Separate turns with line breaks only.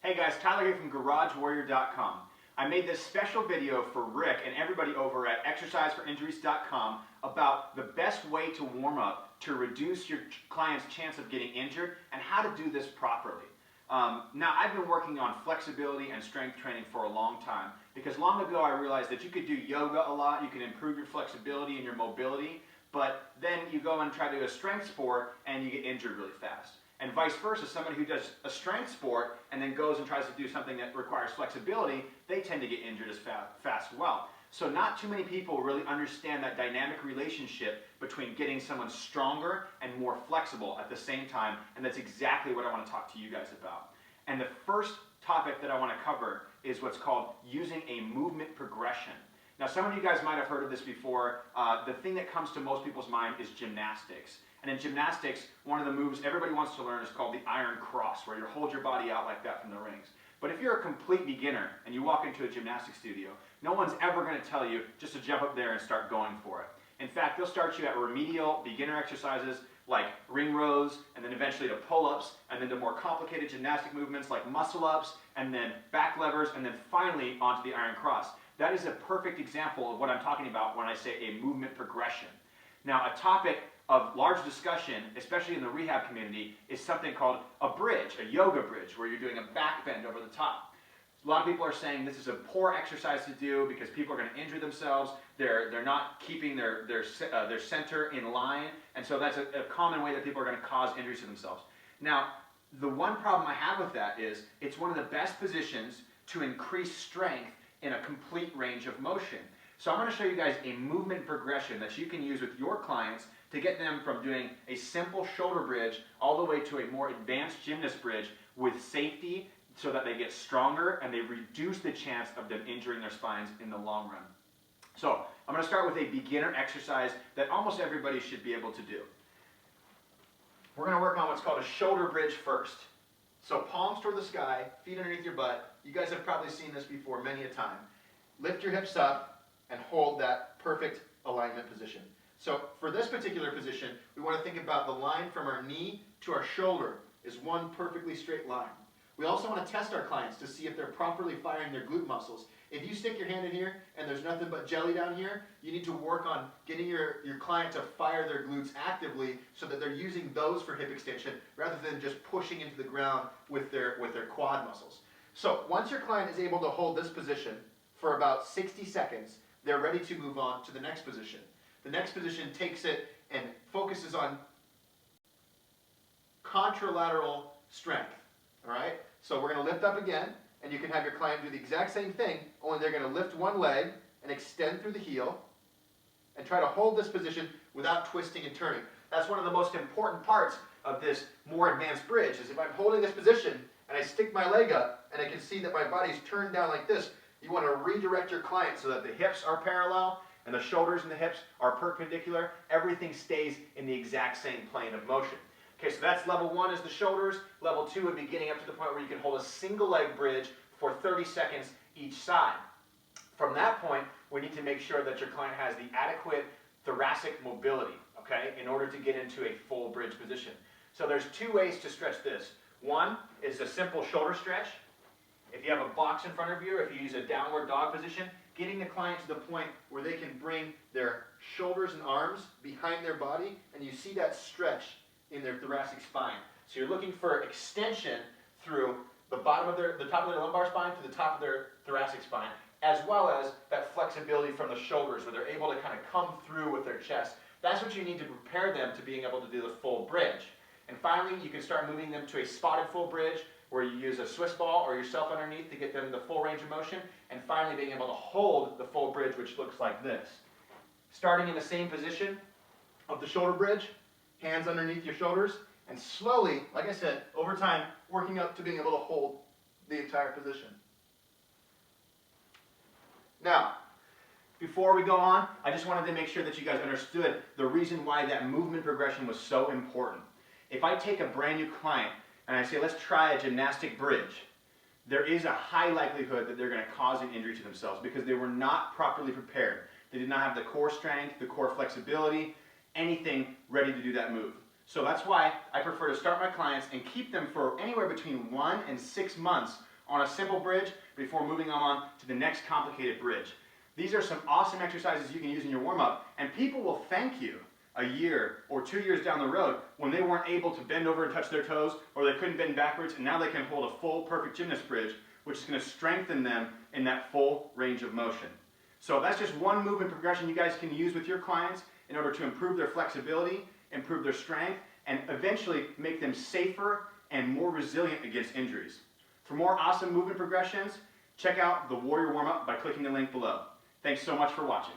Hey guys, Tyler here from GarageWarrior.com. I made this special video for Rick and everybody over at ExerciseForInjuries.com about the best way to warm up to reduce your client's chance of getting injured and how to do this properly. Now, I've been working on flexibility and strength training for a long time because long ago I realized that you could do yoga a lot, you can improve your flexibility and your mobility, but then you go and try to do a strength sport and you get injured really fast. And vice versa, somebody who does a strength sport and then goes and tries to do something that requires flexibility, they tend to get injured as fast as well. So not too many people really understand that dynamic relationship between getting someone stronger and more flexible at the same time, and that's exactly what I want to talk to you guys about. And the first topic that I want to cover is what's called using a movement progression. Now, some of you guys might have heard of this before. The thing that comes to most people's mind is gymnastics. And in gymnastics, one of the moves everybody wants to learn is called the iron cross, where you hold your body out like that from the rings. But if you're a complete beginner and you walk into a gymnastics studio, no one's ever going to tell you just to jump up there and start going for it. In fact, they'll start you at remedial beginner exercises like ring rows, and then eventually to pull-ups, and then to more complicated gymnastic movements like muscle-ups, and then back levers, and then finally onto the iron cross. That is a perfect example of what I'm talking about when I say a movement progression. Now, a topic of large discussion, especially in the rehab community, is something called a bridge, a yoga bridge, where you're doing a back bend over the top. A lot of people are saying this is a poor exercise to do because people are going to injure themselves. They're not keeping their center in line, and so that's a common way that people are going to cause injuries to themselves. Now, the one problem I have with that is it's one of the best positions to increase strength in a complete range of motion. So I'm going to show you guys a movement progression that you can use with your clients to get them from doing a simple shoulder bridge all the way to a more advanced gymnast bridge with safety so that they get stronger and they reduce the chance of them injuring their spines in the long run. So I'm going to start with a beginner exercise that almost everybody should be able to do. We're going to work on what's called a shoulder bridge first. So palms toward the sky, feet underneath your butt. You guys have probably seen this before many a time. Lift your hips up and hold that perfect alignment position. So for this particular position, we want to think about the line from our knee to our shoulder is one perfectly straight line. We also want to test our clients to see if they're properly firing their glute muscles. If you stick your hand in here and there's nothing but jelly down here, you need to work on getting your client to fire their glutes actively so that they're using those for hip extension rather than just pushing into the ground with their quad muscles. So once your client is able to hold this position for about 60 seconds, they're ready to move on to the next position. The next position takes it and focuses on contralateral strength. All right? So we're going to lift up again, and you can have your client do the exact same thing, only they're going to lift one leg and extend through the heel and try to hold this position without twisting and turning. That's one of the most important parts of this more advanced bridge, is if I'm holding this position and I stick my leg up and I can see that my body's turned down like this, you want to redirect your client so that the hips are parallel and the shoulders and the hips are perpendicular. Everything stays in the exact same plane of motion. Okay, so that's level one is the shoulders. Level two would be getting up to the point where you can hold a single leg bridge for 30 seconds each side. From that point, we need to make sure that your client has the adequate thoracic mobility, okay, in order to get into a full bridge position. So there's two ways to stretch this. One is a simple shoulder stretch. If you have a box in front of you, or if you use a downward dog position, getting the client to the point where they can bring their shoulders and arms behind their body, and you see that stretch in their thoracic spine. So you're looking for extension through the top of their lumbar spine to the top of their thoracic spine, as well as that flexibility from the shoulders where they're able to kind of come through with their chest. That's what you need to prepare them to being able to do the full bridge. And finally, you can start moving them to a spotted full bridge where you use a Swiss ball or yourself underneath to get them the full range of motion, and finally being able to hold the full bridge, which looks like this. Starting in the same position of the shoulder bridge, hands underneath your shoulders, and slowly, like I said, over time, working up to being able to hold the entire position. Now, before we go on, I just wanted to make sure that you guys understood the reason why that movement progression was so important. If I take a brand new client and I say, let's try a gymnastic bridge, there is a high likelihood that they're going to cause an injury to themselves because they were not properly prepared. They did not have the core strength, the core flexibility, anything ready to do that move. So that's why I prefer to start my clients and keep them for anywhere between 1 and 6 months on a simple bridge before moving on to the next complicated bridge. These are some awesome exercises you can use in your warm-up, and people will thank you a year or 2 years down the road when they weren't able to bend over and touch their toes, or they couldn't bend backwards, and now they can hold a full perfect gymnast bridge, which is going to strengthen them in that full range of motion. So that's just one movement progression you guys can use with your clients in order to improve their flexibility, improve their strength, and eventually make them safer and more resilient against injuries. For more awesome movement progressions, check out the Warrior Warm-Up by clicking the link below. Thanks so much for watching.